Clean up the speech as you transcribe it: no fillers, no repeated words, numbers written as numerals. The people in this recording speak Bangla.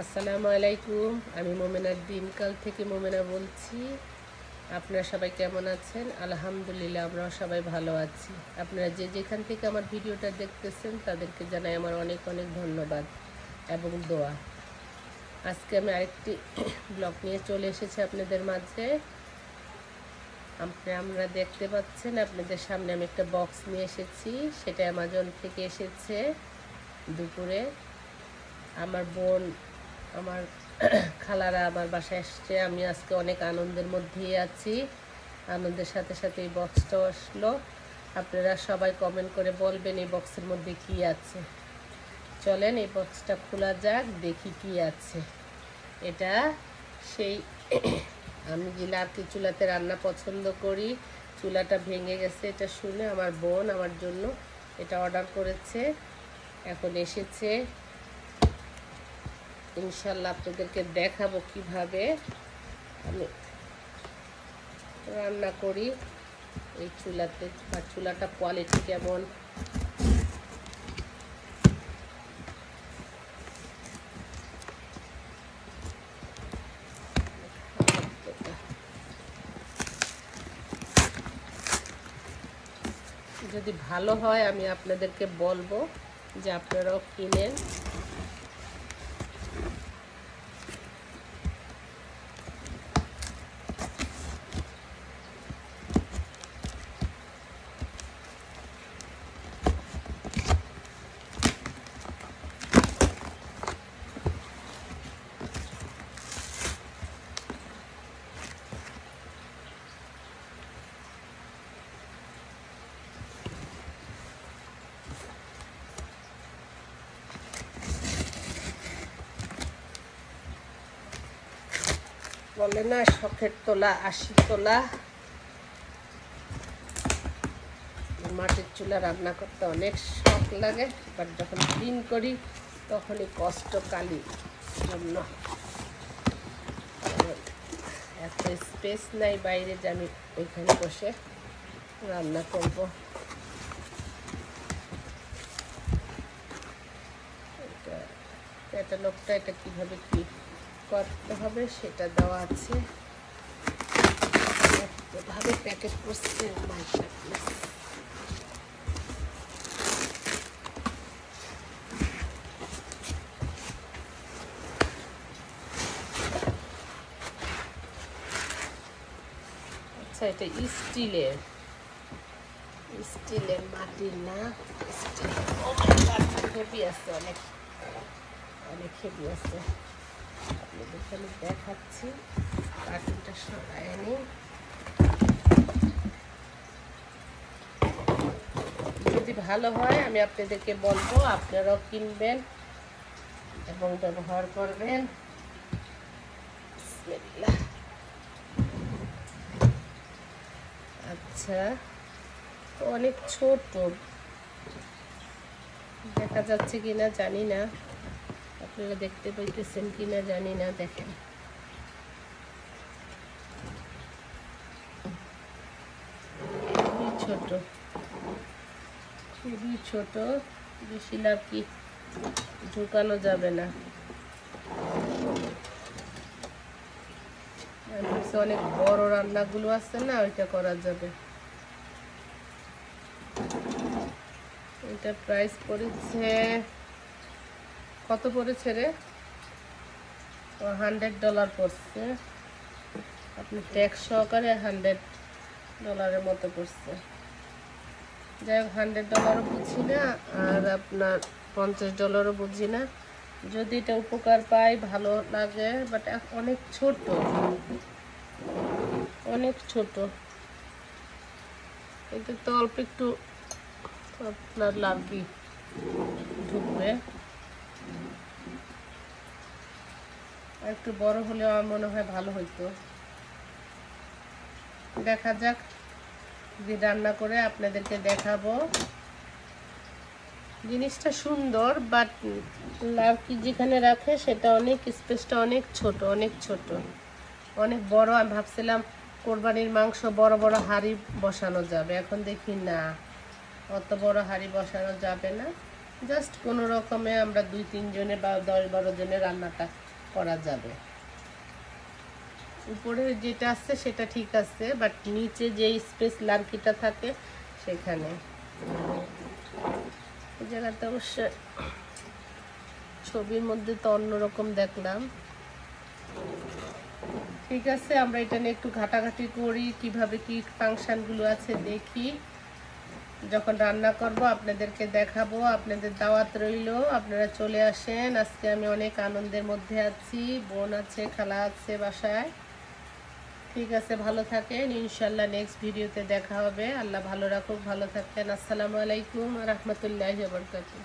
আসসালামু আলাইকুম। আমি মোমেনার দিনকাল থেকে মোমেনা বলছি। আপনারা সবাই কেমন আছেন? আলহামদুলিল্লাহ, আমরাও সবাই ভালো আছি। আপনারা যে যেখান থেকে আমার ভিডিওটা দেখতেছেন তাদেরকে জানাই আমার অনেক অনেক ধন্যবাদ এবং দোয়া। আজকে আমি আরেকটি ব্লগ নিয়ে চলে এসেছি আপনাদের মাঝে। আমরা দেখতে পাচ্ছেন আপনাদের সামনে আমি একটা বক্স নিয়ে এসেছি। সেটা অ্যামাজন থেকে এসেছে। দুপুরে আমার বোন, আমার খালারা আমার বাসায় আসছে। আমি আজকে অনেক আনন্দের মধ্যেই আছি। আনন্দের সাথে সাথে এই বক্সটাও আসলো। আপনারা সবাই কমেন্ট করে বলবেন এই বক্সের মধ্যে কি আছে। চলেন এই বক্সটা খোলা যাক, দেখি কি আছে। এটা সেই আমি যে লার্কি চুলাতে রান্না পছন্দ করি, চুলাটা ভেঙে গেছে এটা শুনে আমার বোন আমার জন্য এটা অর্ডার করেছে। এখন এসেছে। ইনশাল্লাহ আপনাদেরকে দেখাবো কিভাবে আমি রান্না করি এই চুলাতে, আর চুলাটা কোয়ালিটি কেমন। যদি ভালো হয় আমি আপনাদেরকে বলবো যে আপনারাও কিনেন। বলে না শখের তোলা 80 তোলা। মাটির চুলা রান্না করতে অনেক শখ লাগে, বাট যখন ক্লিন করি তখনই কষ্ট কালি জন্য। এত স্পেস নাই বাইরে যে আমি ওইখানে বসে রান্না করব। এটা লোকটা এটা কিভাবে কি করতে হবে সেটা দেওয়া আছে, এভাবে প্যাকেট করছে। আচ্ছা, এটা স্টিলের, মাটির না, হেভি আছে, অনেক অনেক হেভি আছে। আপনাদেরকে আমি দেখাচ্ছি। কার্টুনটা সরাই নি। যদি ভালো হয় আমি আপনাদেরকে বলবো, আপনারাও কিনবেন এবং ব্যবহার করবেন। আচ্ছা, অনেক ছোট, দেখা যাচ্ছে কিনা জানি না, আপনারা দেখতে পাইতেছেন কিনা জানি না। দেখেন খুবই ছোট, খুবই ছোট, বেশি লাভ কি ঢুকানো যাবে না। অনেক বড় রান্নাগুলো আছে না, ওইটা করা যাবে। এটা প্রাইস পড়েছে, কত পড়েছে রে? $100 পড়ছে। আপনি ট্যাক্স সহকারে $100 মতো পড়ছে। যাই হোক, $100 বুঝি না, আর আপনার $50 বুঝি না। যদি এটা উপকার পাই ভালো লাগে, বাট অনেক ছোট, অনেক ছোট। এতে তো অল্প একটু আপনার লাগবে, ঢুকবে। আর একটু বড় হলে আমার মনে হয় ভালো হইতো। দেখা যাক, যদি রান্না করে আপনাদেরকে দেখাবো। জিনিসটা সুন্দর, বাট লার্কি যেখানে রাখে সেটা অনেক, স্পেসটা অনেক ছোট, অনেক ছোট, অনেক বড়। আমি ভাবছিলাম কোরবানির মাংস বড় বড় হাঁড়ি বসানো যাবে, এখন দেখি না, অত বড় হাঁড়ি বসানো যাবে না। জাস্ট কোনো রকমে আমরা 2-3 জনে বা 10-12 জনে রান্নাটা করা যাবে। উপরে যেটা আছে সেটা ঠিক আছে, বাট নিচে যে স্পেস লার্কিটা থাকে সেখানে এই জায়গাতে অবশ্য ছবির মধ্যে তো অন্যরকম দেখলাম। ঠিক আছে, আমরা এটা নিয়ে একটু ঘাটাঘাটি করি, কিভাবে কি ফাংশনগুলো আছে দেখি। যখন রান্না করব আপনাদেরকে দেখাবো। আপনাদের দাওয়াত রইল, আপনারা চলে আসেন। আজকে আমি অনেক আনন্দের মধ্যে আছি, বোন আছে, খালা আছে বাসায়। ঠিক আছে, ভালো থাকেন, ইনশাল্লাহ নেক্সট ভিডিওতে দেখা হবে। আল্লাহ ভালো রাখুক, ভালো থাকেন। আসসালামু আলাইকুম ওয়া রাহমাতুল্লাহি ওয়া বারাকাতুহু।